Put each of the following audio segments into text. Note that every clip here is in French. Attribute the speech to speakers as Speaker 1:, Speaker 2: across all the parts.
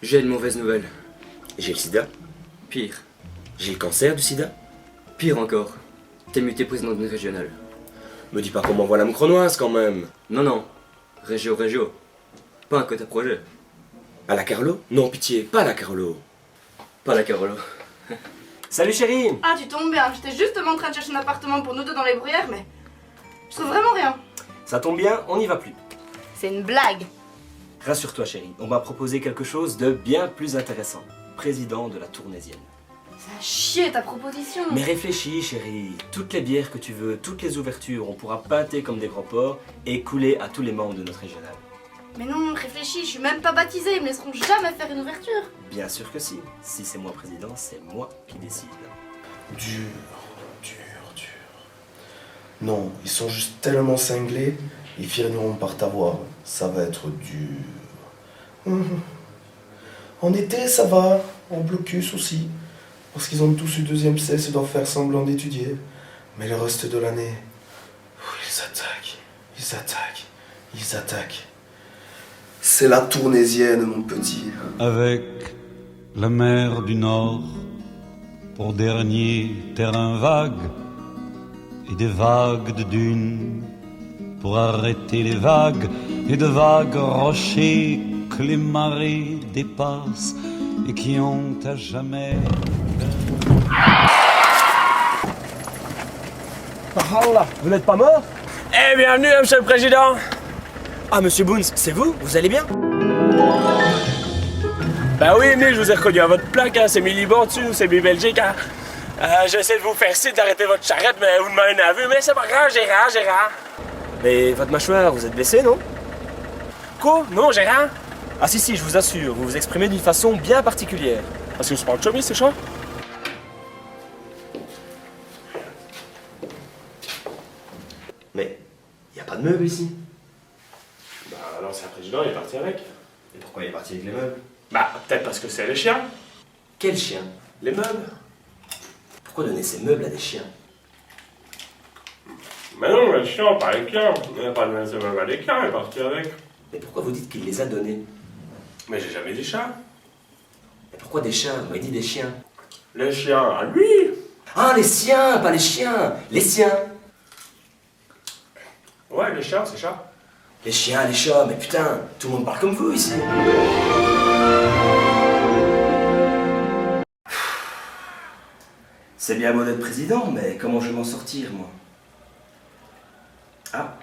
Speaker 1: J'ai une mauvaise nouvelle.
Speaker 2: J'ai le sida.
Speaker 1: Pire.
Speaker 2: J'ai le cancer du sida.
Speaker 1: Pire encore. T'es muté président d'une régionale.
Speaker 2: Me dis pas qu'on m'envoie la moucronoise quand même.
Speaker 1: Non, non. Régio. Pas un quota projet.
Speaker 2: À la Carlo? Non, pitié, pas à la Carlo.
Speaker 1: Pas la Carolo.
Speaker 2: Salut chérie.
Speaker 3: Ah, tu tombes bien, j'étais justement en train de chercher un appartement pour nous deux dans les bruyères, mais je trouve vraiment rien.
Speaker 2: Ça tombe bien, on n'y va plus.
Speaker 3: C'est une blague.
Speaker 2: Rassure-toi chérie, on m'a proposé quelque chose de bien plus intéressant. Président de la Tournaisienne.
Speaker 3: Ça a chier ta proposition.
Speaker 2: Mais réfléchis chérie, toutes les bières que tu veux, toutes les ouvertures, on pourra pâter comme des gros porcs et couler à tous les membres de notre régional.
Speaker 3: Mais non, réfléchis, je suis même pas baptisée, ils me laisseront jamais faire une ouverture.
Speaker 2: Bien sûr que si. Si c'est moi président, c'est moi qui décide.
Speaker 4: Dur. Non, ils sont juste tellement cinglés, ils finiront par t'avoir. Ça va être dur. En été, ça va. En blocus aussi. Parce qu'ils ont tous eu deuxième cesse et doivent faire semblant d'étudier. Mais le reste de l'année, ils attaquent. C'est la Tournaisienne, mon petit.
Speaker 5: Avec la mer du Nord pour dernier terrain vague et des vagues de dunes pour arrêter les vagues et de vagues rochers que les marées dépassent et qui ont à jamais...
Speaker 2: Allah, vous n'êtes pas mort?
Speaker 6: Eh, bienvenue, monsieur le président.
Speaker 2: Ah monsieur Boons, c'est vous? Vous allez bien?
Speaker 6: Ben oui, mais je vous ai reconnu à votre plaque, hein. C'est mis Liban dessus, c'est mis Belgique, hein. J'essaie de vous faire signe d'arrêter votre charrette, mais vous ne m'avez pas vu, mais c'est pas grave, j'ai rien.
Speaker 2: Mais votre mâchoire, vous êtes blessé, non?
Speaker 6: Quoi? Non, j'ai rien.
Speaker 2: Ah si, je vous assure, vous vous exprimez d'une façon bien particulière.
Speaker 6: Parce que je parle de chemise, c'est ça?
Speaker 2: Mais, il n'y a pas de meubles ici.
Speaker 6: Bah, l'ancien président, il est parti avec.
Speaker 2: Et pourquoi il est parti avec les meubles?
Speaker 6: Bah, peut-être parce que c'est les chiens.
Speaker 2: Quel chien?
Speaker 6: Les meubles.
Speaker 2: Pourquoi donner ces meubles à des chiens?
Speaker 6: Mais non, les chiens, pas les chiens. Il n'a pas donné ces meubles à des chiens, il est parti avec.
Speaker 2: Mais pourquoi vous dites qu'il les a donnés?
Speaker 6: Mais j'ai jamais dit chat.
Speaker 2: Mais pourquoi des chats? Moi, il dit des chiens.
Speaker 6: Les chiens, à lui.
Speaker 2: Ah, les siens, pas les chiens! Les siens!
Speaker 6: Ouais, les chiens, c'est chat.
Speaker 2: Les chiens, les chats, mais putain, tout le monde parle comme vous ici. C'est bien beau d'être président, mais comment je vais m'en sortir, moi? Ah,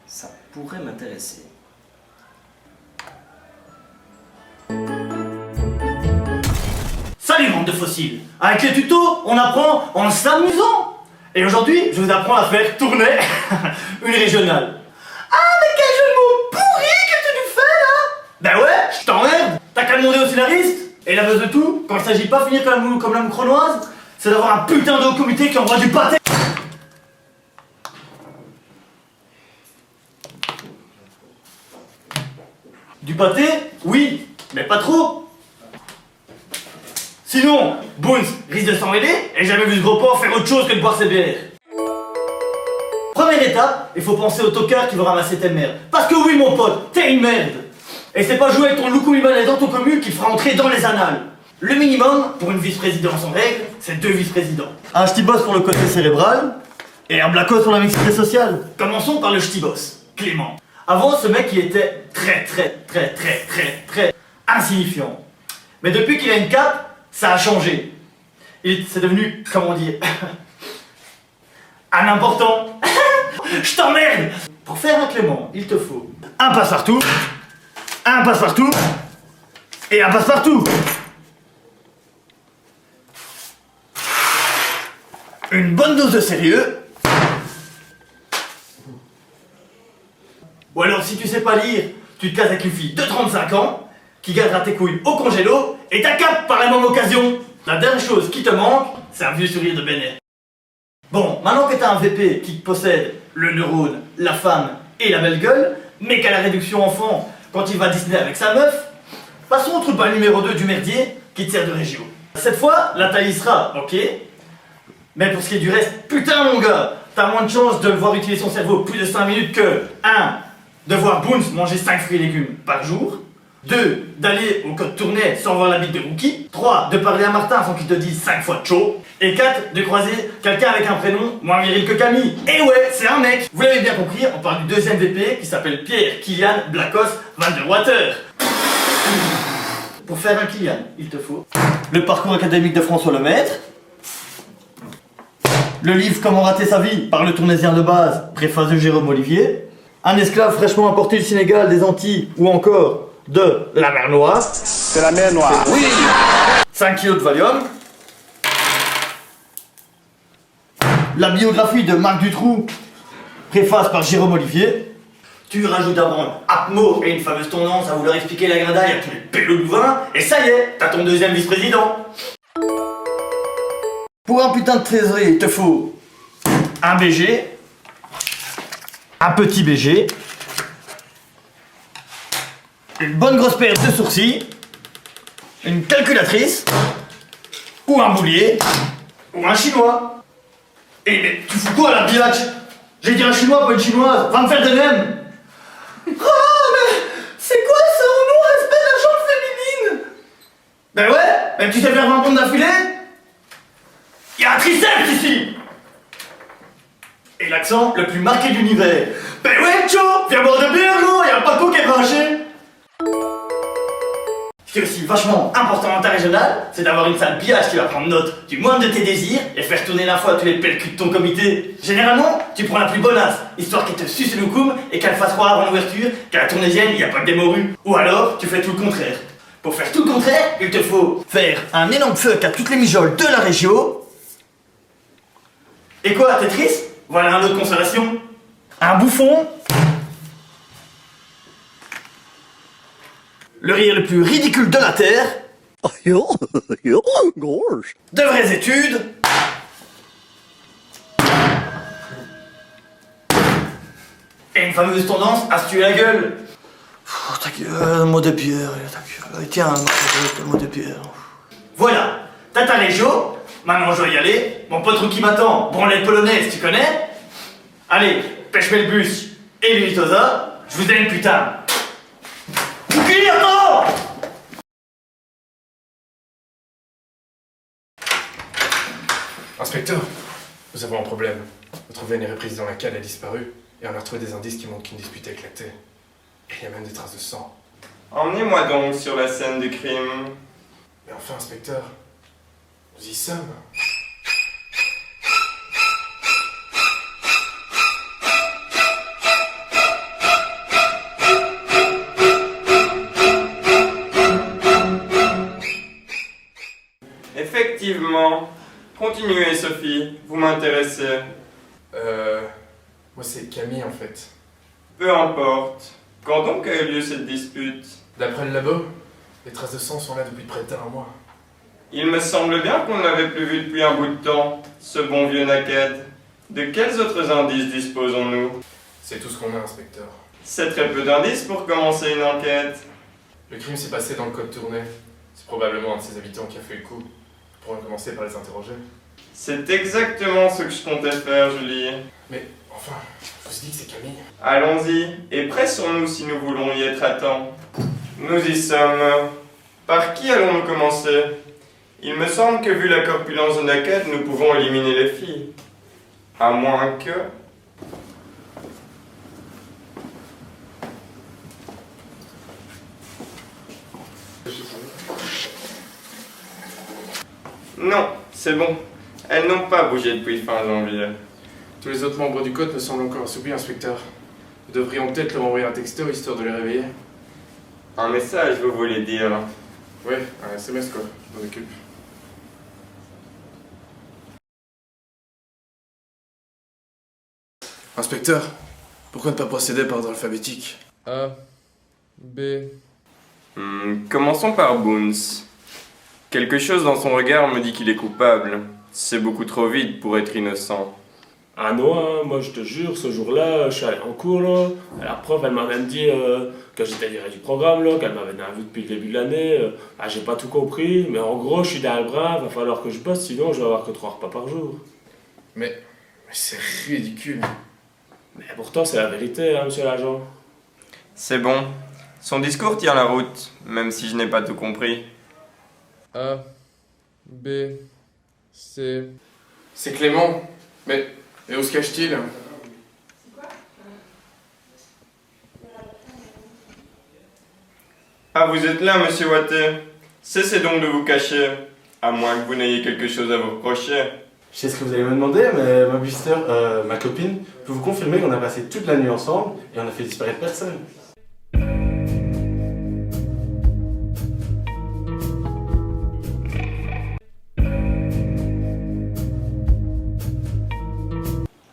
Speaker 2: ça pourrait m'intéresser.
Speaker 7: Salut bande de fossiles. Avec les tutos, on apprend en s'amusant. Et aujourd'hui, je vous apprends à faire tourner une régionale. Ah mais quel jeu de mots pourri que tu nous fais là! Ben ouais, je t'emmerde. T'as qu'à demander au scénariste. Et la base de tout, quand il s'agit pas de finir comme la moucronoise, c'est d'avoir un putain de haut comité qui envoie du pâté. Du pâté? Oui, mais pas trop. Sinon, Boons risque de s'en mêler et jamais vu ce gros porc faire autre chose que de boire ses bières. Première étape, il faut penser au tocard qui veut ramasser tes merdes. Parce que oui mon pote, t'es une merde. Et c'est pas jouer avec ton loukou libanais dans ton commu qui te fera entrer dans les annales. Le minimum, pour une vice-présidence en règle, c'est 2 vice-présidents. Un ch'ti-boss pour le côté cérébral, et un blacos pour la mixité sociale. Commençons par le ch'ti-boss, Clément. Avant, ce mec, il était très insignifiant. Mais depuis qu'il a une cape, ça a changé. C'est devenu, comment dire, un important. Je t'emmerde. Pour faire un Clément, il te faut un passe-partout, et un passe-partout. Une bonne dose de sérieux. Ou alors si tu sais pas lire, tu te cases avec une fille de 35 ans qui gardera tes couilles au congélo et ta cape par la même occasion. La dernière chose qui te manque, c'est un vieux sourire de Benet. Bon, maintenant que t'as un VP qui possède le neurone, la femme et la belle gueule, mais qu'à la réduction enfant quand il va à Disney avec sa meuf, passons au trou de balle numéro 2 du merdier qui te sert de régio. Cette fois, la taille sera ok, mais pour ce qui est du reste, putain mon gars, t'as moins de chance de le voir utiliser son cerveau plus de 5 minutes que 1. De voir Boons manger 5 fruits et légumes par jour, 2. D'aller au code tournai sans voir la bite de Rookie. 3. De parler à Martin sans qu'il te dise 5 fois chaud. Et 4. De croiser quelqu'un avec un prénom moins viril que Camille. Et ouais, c'est un mec. Vous l'avez bien compris, on parle du deuxième VP qui s'appelle Pierre Kilian Blacos Van der Water. Pour faire un Kilian, il te faut le parcours académique de François Lemaître, le livre Comment rater sa vie par le tournaisien de base, préface de Jérôme Olivier, un esclave fraîchement importé du Sénégal, des Antilles ou encore de la mer Noire.
Speaker 8: C'est la mer Noire. Oui.
Speaker 7: 5 kilos de Valium, la biographie de Marc Dutroux, préface par Jérôme Olivier. Tu rajoutes d'abord Atmo et une fameuse tendance à vouloir expliquer la grenadaille à tous les pélos du vin, et ça y est, t'as ton deuxième vice-président. Pour un putain de trésorier, il te faut un BG, un petit BG, une bonne grosse paire de sourcils, une calculatrice, ou un boulier, ou un chinois. Et mais tu fous quoi là, biatch? J'ai dit un chinois, pas une chinoise, va me faire de même. Oh mais c'est quoi ce nom, espèce de jambe féminine? Ben ouais, mais tu sais faire 20 pompes d'affilée? Y'a un triceps ici! Et l'accent le plus marqué de l'univers. Ben ouais, Tcho, viens boire de bière, gros, y'a un paco qui est branché. Ce qui est aussi vachement important en interrégional, c'est d'avoir une sale biatch qui va prendre note du moindre de tes désirs et faire tourner l'info à tous les pelculs de ton comité. Généralement, tu prends la plus bonasse, histoire qu'elle te suce le loukoum et qu'elle fasse croire avant l'ouverture qu'à la tournaisienne, il n'y a pas que des morues. Ou alors, tu fais tout le contraire. Pour faire tout le contraire, il te faut faire un énorme fuck à toutes les mijoles de la région. Et quoi, t'es triste? Voilà un autre consolation. Un bouffon. Le rire le plus ridicule de la Terre. De vraies études. Et une fameuse tendance à se tuer la gueule. Ta gueule, mot de bière, ta gueule. Tiens, mot de bière. Voilà, t'as ta régio. Maintenant je dois y aller. Mon pote qui m'attend, branlette polonaise, tu connais? Allez, pêche-moi le bus et l'Ulitosa. Je vous aime, putain. Bouclier, attends!
Speaker 9: Inspecteur, nous avons un problème. Notre veine est reprise dans la cale a disparu, et on a retrouvé des indices qui montrent qu'une dispute a éclaté. Et il y a même des traces de sang.
Speaker 10: Emmenez-moi donc sur la scène du crime.
Speaker 9: Mais enfin, inspecteur, nous y sommes.
Speaker 10: Effectivement. Continuez, Sophie, vous m'intéressez.
Speaker 9: Moi c'est Camille en fait.
Speaker 10: Peu importe. Quand donc a eu lieu cette dispute?
Speaker 9: D'après le labo, les traces de sang sont là depuis près d'un mois.
Speaker 10: Il me semble bien qu'on ne l'avait plus vu depuis un bout de temps, ce bon vieux Naked. De quels autres indices disposons-nous?
Speaker 9: C'est tout ce qu'on a, inspecteur.
Speaker 10: C'est très peu d'indices pour commencer une enquête.
Speaker 9: Le crime s'est passé dans le code tournai. C'est probablement un de ses habitants qui a fait le coup. Nous pourrons commencer par les interroger.
Speaker 10: C'est exactement ce que je comptais faire, Julie.
Speaker 9: Mais enfin, je vous dis que c'est Camille.
Speaker 10: Allons-y, et pressons-nous si nous voulons y être à temps. Nous y sommes. Par qui allons-nous commencer? Il me semble que vu la corpulence de Naked, nous pouvons éliminer les filles. À moins que... Non, c'est bon. Elles n'ont pas bougé depuis fin janvier.
Speaker 9: Tous les autres membres du code me semblent encore assoupis, inspecteur. Nous devrions peut-être leur envoyer un texto histoire de les réveiller.
Speaker 10: Un message, vous voulez dire?
Speaker 9: Ouais, un SMS quoi, je m'en occupe. Inspecteur, pourquoi ne pas procéder par ordre alphabétique?
Speaker 11: A, B...
Speaker 10: Commençons par Boons. Quelque chose dans son regard me dit qu'il est coupable. C'est beaucoup trop vite pour être innocent.
Speaker 6: Ah non, hein, moi je te jure, ce jour-là, je suis allé en cours, là, et la prof, elle m'a même dit que j'étais viré du programme, là, qu'elle m'avait vu depuis le début de l'année. J'ai pas tout compris, mais en gros, je suis dans le bras, va falloir que je bosse, sinon je vais avoir que 3 repas par jour.
Speaker 9: Mais c'est ridicule.
Speaker 6: Mais pourtant, c'est la vérité, hein, monsieur l'agent.
Speaker 10: C'est bon. Son discours tient la route, même si je n'ai pas tout compris.
Speaker 11: A, B, C.
Speaker 9: C'est Clément. Mais où se cache-t-il?
Speaker 10: Ah, vous êtes là, monsieur Watté. Cessez donc de vous cacher, à moins que vous n'ayez quelque chose à vous reprocher.
Speaker 8: Je sais ce que vous allez me demander, mais ma blister, ma copine, peut vous confirmer qu'on a passé toute la nuit ensemble et on a fait disparaître personne.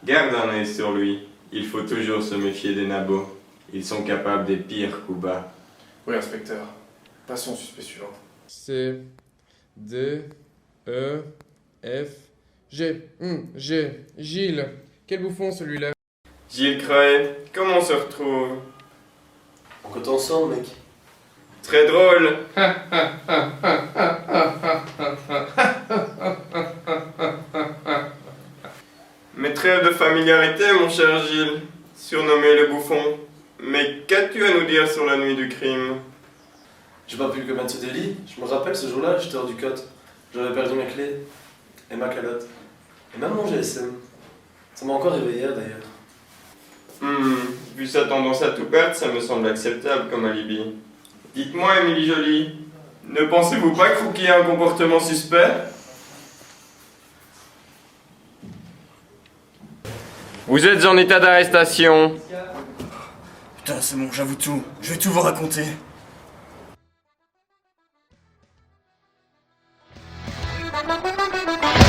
Speaker 10: Garde un œil sur lui. Il faut toujours se méfier des nabots. Ils sont capables des pires coups bas.
Speaker 9: Oui, inspecteur. Passons au suspect suivant.
Speaker 11: C, D, E, F, G. G. Gilles. Quel bouffon celui-là.
Speaker 10: Gilles Cray, comment on se retrouve?
Speaker 4: On compte ensemble, mec.
Speaker 10: Très drôle. Mais trêve de familiarité, mon cher Gilles, surnommé le bouffon. Mais qu'as-tu à nous dire sur la nuit du crime?
Speaker 8: J'ai pas pu commettre ce délit. Je me rappelle ce jour-là, j'étais hors du cote. J'avais perdu mes clés et ma calotte. Et même mon GSM. Ça m'a encore réveillé hier d'ailleurs.
Speaker 10: Vu sa tendance à tout perdre, ça me semble acceptable comme alibi. Dites-moi, Émilie Jolie, ne pensez-vous pas que Fouki a un comportement suspect? Vous êtes en état d'arrestation.
Speaker 2: Putain, c'est bon, j'avoue tout. Je vais tout vous raconter.
Speaker 12: Thank you.